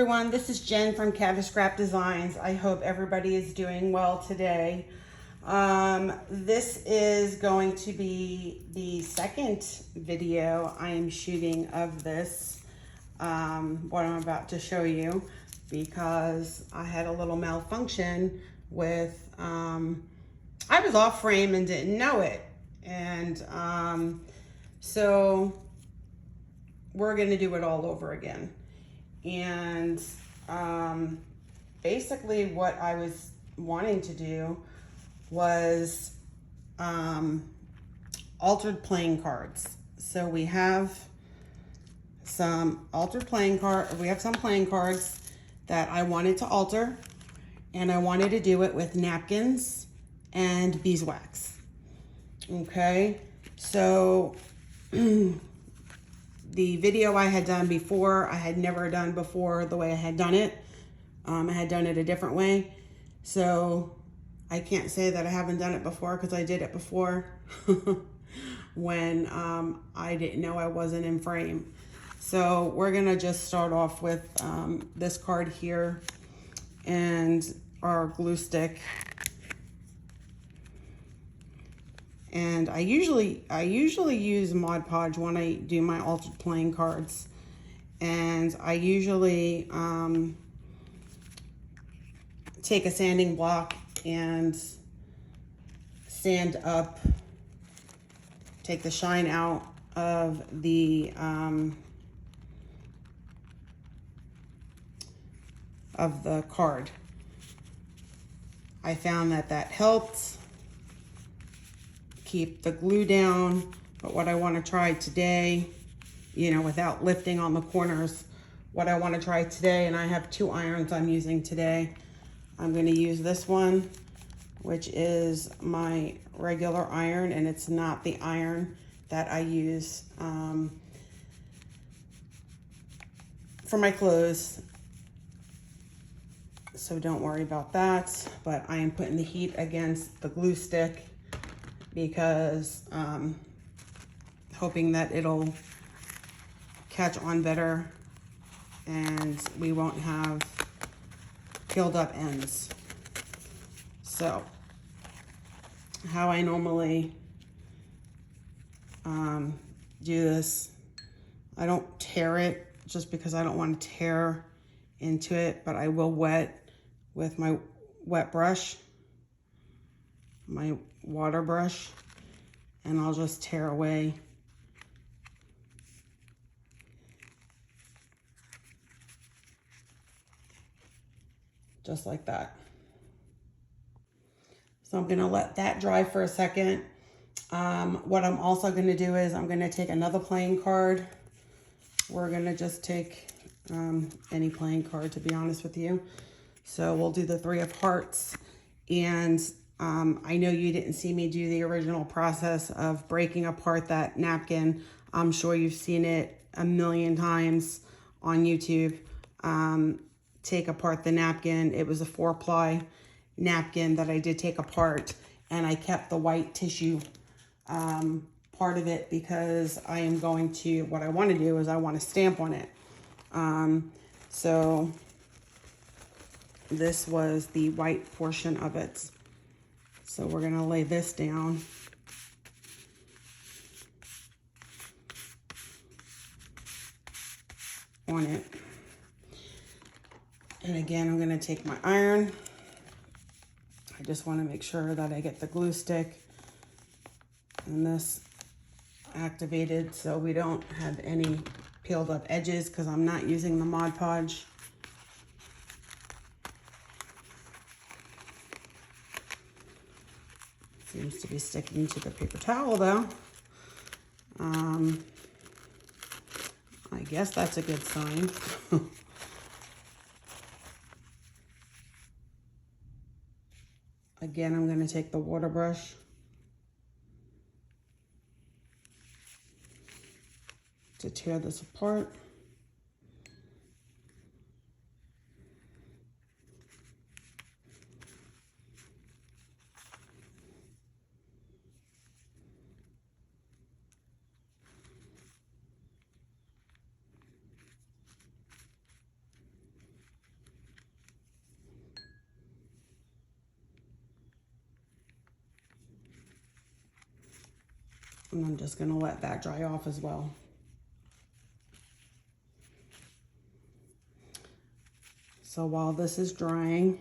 everyone, this is Jen from Catascrapdesigns. I hope everybody is doing well today. This is going to be the second video I am shooting of this, what I'm about to show you, because I had a little malfunction with, I was off frame and didn't know it. And so we're gonna do it all over again. And basically what I was wanting to do was altered playing cards. So we have some altered playing cards. We have some playing cards that I wanted to alter, and I wanted to do it with napkins and beeswax. Okay, so the video I had done before, I had never done before the way I had done it. I had done it a different way. So I can't say that I haven't done it before, because I did it before when I didn't know I wasn't in frame. So we're gonna just start off with this card here and our glue stick. And I usually use Mod Podge when I do my altered playing cards. And I usually take a sanding block and sand up, take the shine out of the card. I found that helped keep the glue down. But what I want to try today, you know, without lifting on the corners, what I want to try today, and I have 2 irons I'm using today. I'm going to use this one, which is my regular iron, and it's not the iron that I use for my clothes. So don't worry about that. But I am putting the heat against the glue stick, because hoping that it'll catch on better and we won't have peeled up ends. So how I normally do this, I don't tear it just because I don't want to tear into it, but I will wet with my wet brush, my water brush, and I'll just tear away. Just like that. So I'm gonna let that dry for a second. What I'm also gonna do is I'm gonna take another playing card. We're gonna just take any playing card, to be honest with you. So we'll do the 3 of hearts. And I know you didn't see me do the original process of breaking apart that napkin. I'm sure you've seen it a million times on YouTube. Take apart the napkin. It was a 4-ply napkin that I did take apart, and I kept the white tissue part of it, because I am going to, what I want to do is I want to stamp on it. So this was the white portion of it. So we're gonna lay this down. On it. And again, I'm gonna take my iron. I just wanna make sure that I get the glue stick and this activated so we don't have any peeled up edges, because I'm not using the Mod Podge. Seems to be sticking to the paper towel though. I guess that's a good sign. Again, I'm going to take the water brush to tear this apart. And I'm just gonna let that dry off as well. So while this is drying,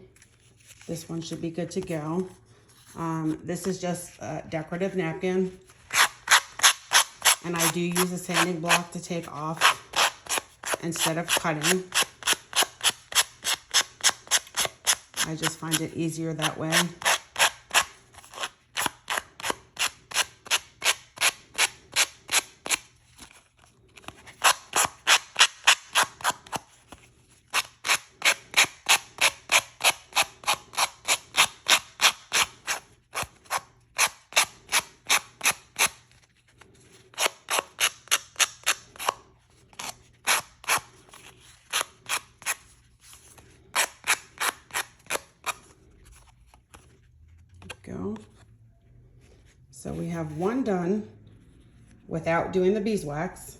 this one should be good to go. This is just a decorative napkin. And I do use a sanding block to take off instead of cutting. I just find it easier that way. Go. So we have one done without doing the beeswax.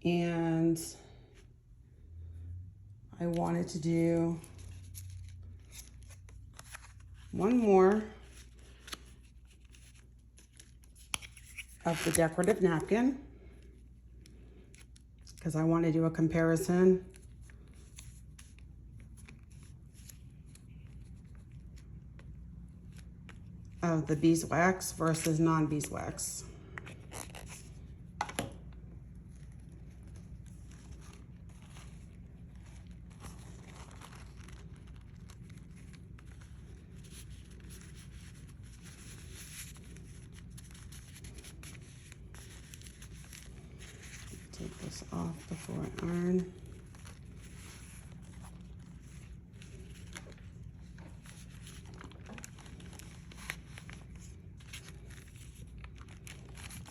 And I wanted to do one more of the decorative napkin because I want to do a comparison of the beeswax versus non-beeswax. Take this off before I iron.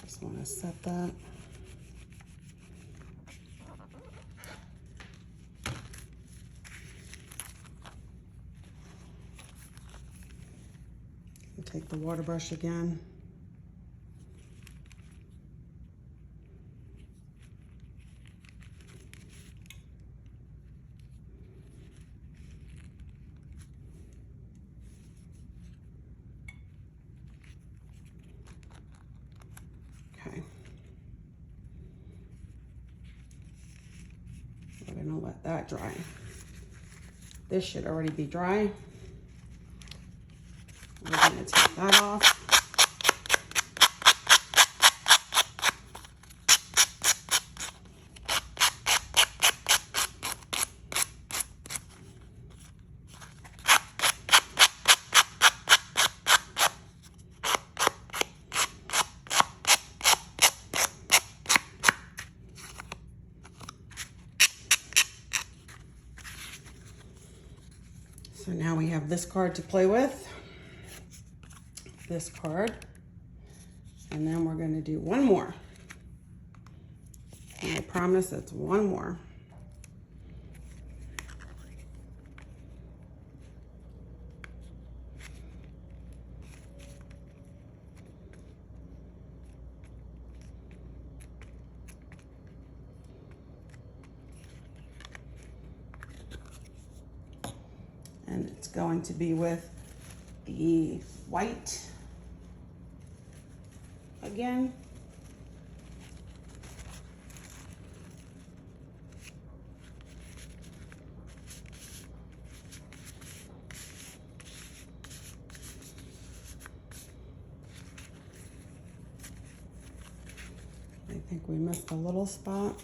Just want to set that. Take the water brush again. Okay. We're gonna let that dry. This should already be dry. We're gonna take that off. So now we have this card to play with. This card. And then we're going to do one more. And I promise it's one more. And it's going to be with the white again. I think we missed a little spot.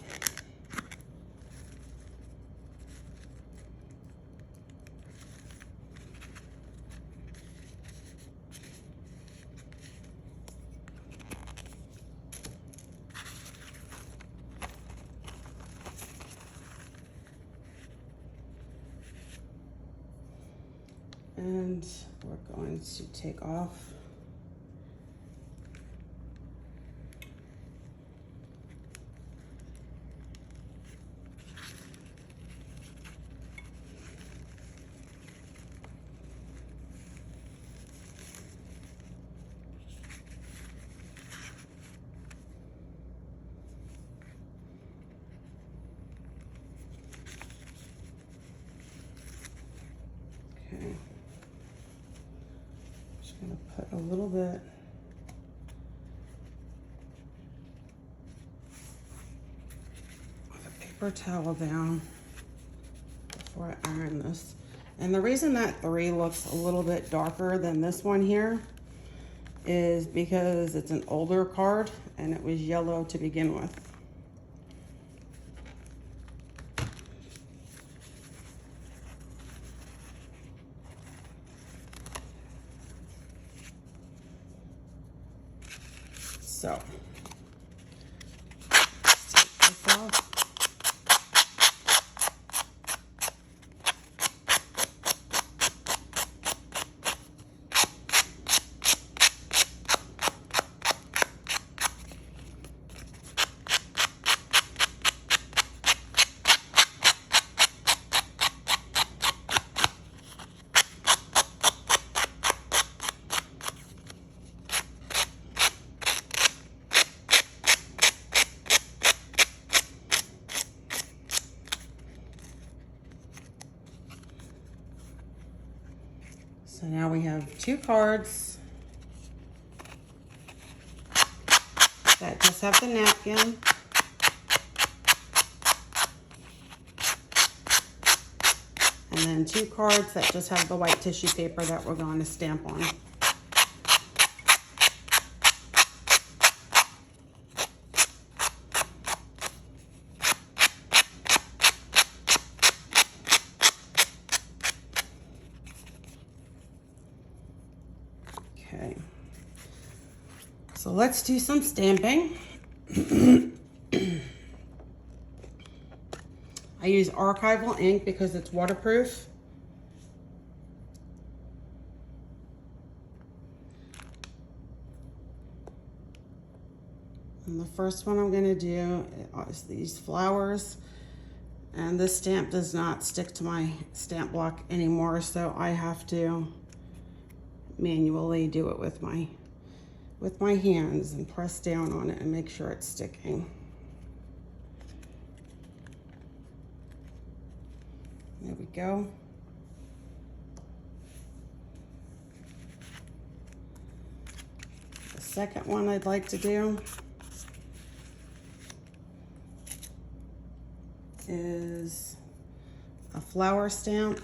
And we're going to take off okay. Just gonna put a little bit paper towel down before I iron this. And the reason that 3 looks a little bit darker than this one here is because it's an older card and it was yellow to begin with. So, let's take this off. So now we have 2 cards that just have the napkin. And then 2 cards that just have the white tissue paper that we're going to stamp on. Okay, so let's do some stamping. I use archival ink because it's waterproof. And the first one I'm going to do is these flowers. And this stamp does not stick to my stamp block anymore, so I have to manually do it with my hands and press down on it and make sure it's sticking. There we go. The second one I'd like to do is a flower stamp.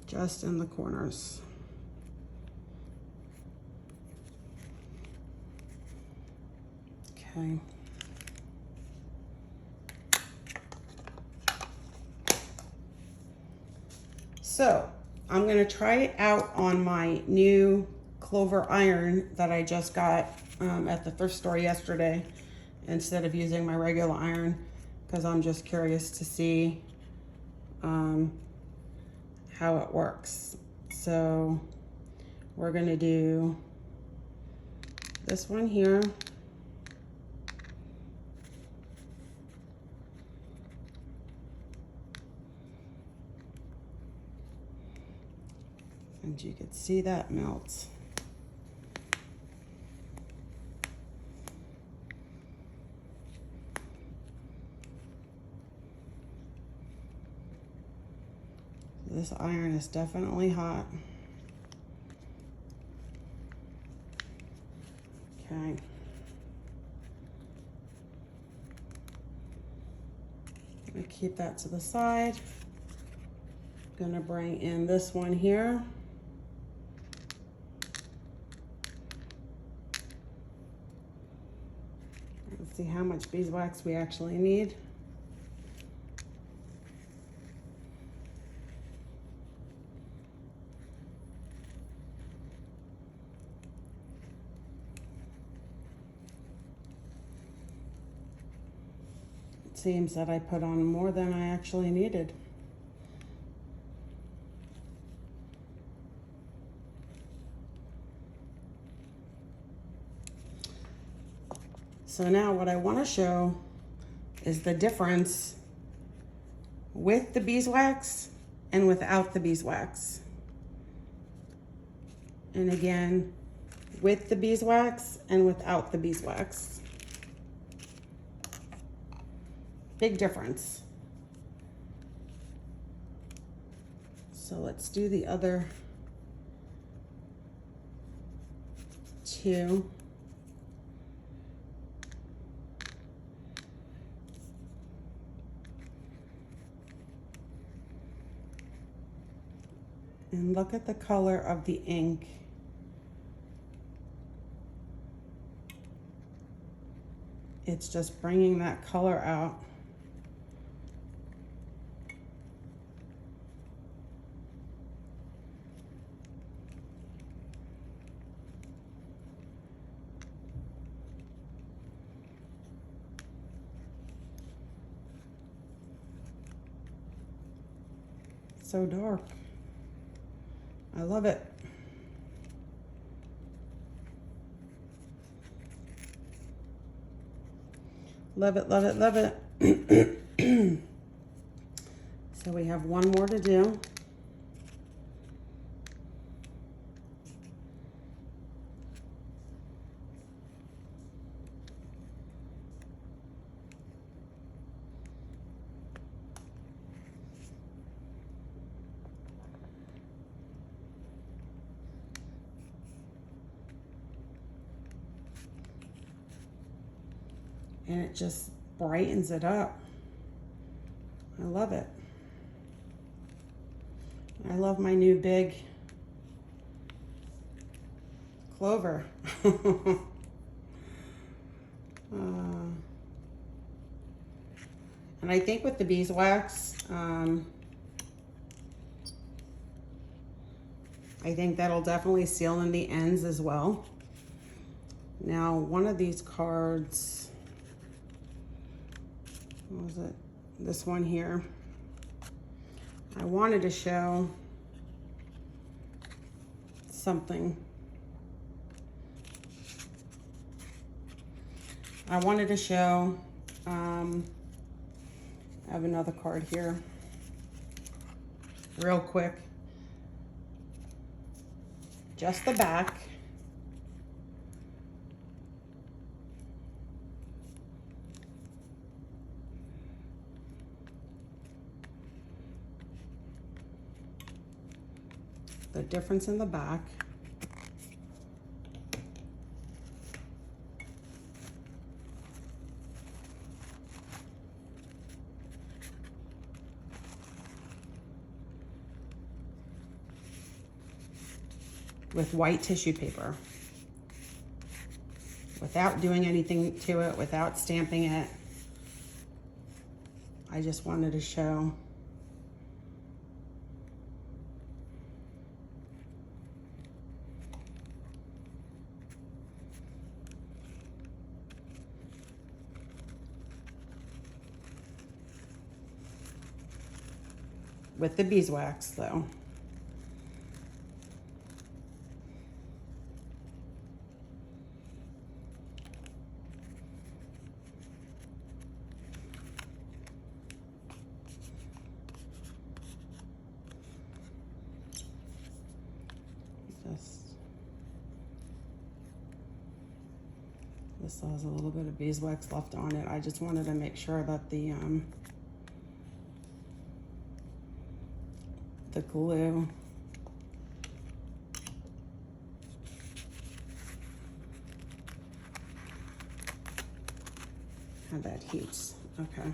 Just in the corners. Okay. So I'm going to try it out on my new Clover iron that I just got at the thrift store yesterday instead of using my regular iron, because I'm just curious to see how it works. So we're going to do this one here. And you can see that melts. This iron is definitely hot. Okay. I'm gonna keep that to the side. Gonna bring in this one here. Let's see how much beeswax we actually need. Seems that I put on more than I actually needed. So now what I want to show is the difference with the beeswax and without the beeswax. And again, with the beeswax and without the beeswax. Big difference. So let's do the other two. And look at the color of the ink. It's just bringing that color out. So dark. I love it. Love it, love it, love it. So we have one more to do. And it just brightens it up. I love it. I love my new big clover. And I think with the beeswax, I think that'll definitely seal in the ends as well. Now, one of these cards, what was it? This one here. I wanted to show something. I wanted to show, I have another card here, real quick. Just the back. The difference in the back. With white tissue paper. Without doing anything to it, without stamping it. I just wanted to show. With the beeswax though. This has a little bit of beeswax left on it. I just wanted to make sure that the glue had that heat. Okay.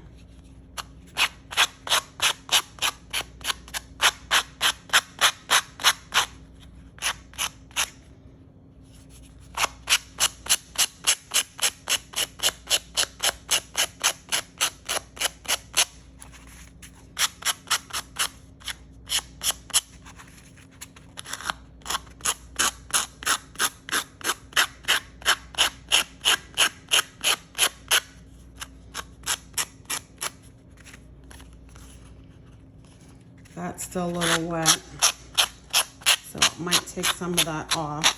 That's still a little wet, so it might take some of that off.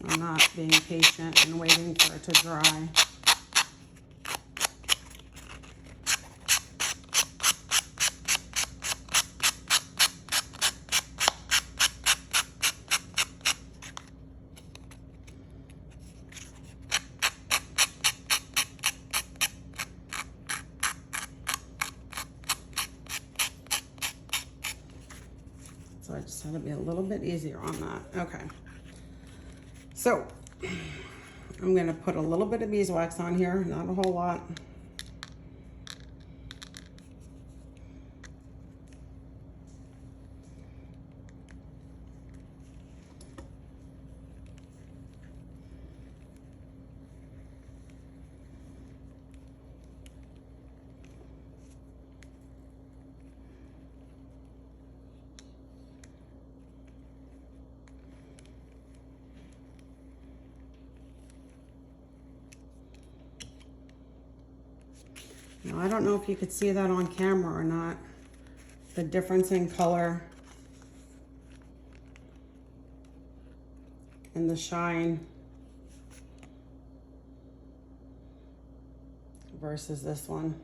I'm not being patient and waiting for it to dry. So I just had to be a little bit easier on that. Okay. So I'm gonna put a little bit of beeswax on here, not a whole lot. Now, I don't know if you could see that on camera or not, the difference in color and the shine versus this one.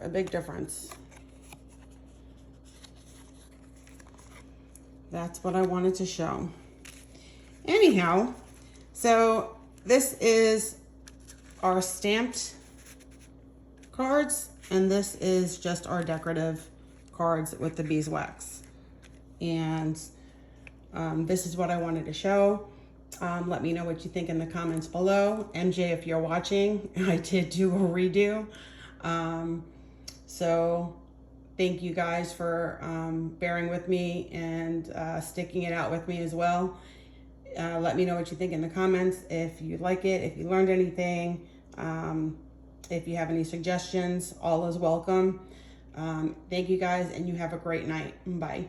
A big difference. That's what I wanted to show. Anyhow, so this is our stamped cards, and this is just our decorative cards with the beeswax. And this is what I wanted to show. Let me know what you think in the comments below. MJ, if you're watching, I did do a redo. So thank you guys for bearing with me and sticking it out with me as well. Let me know what you think in the comments. If you like it, if you learned anything, if you have any suggestions, all is welcome. Thank you guys, and you have a great night. Bye.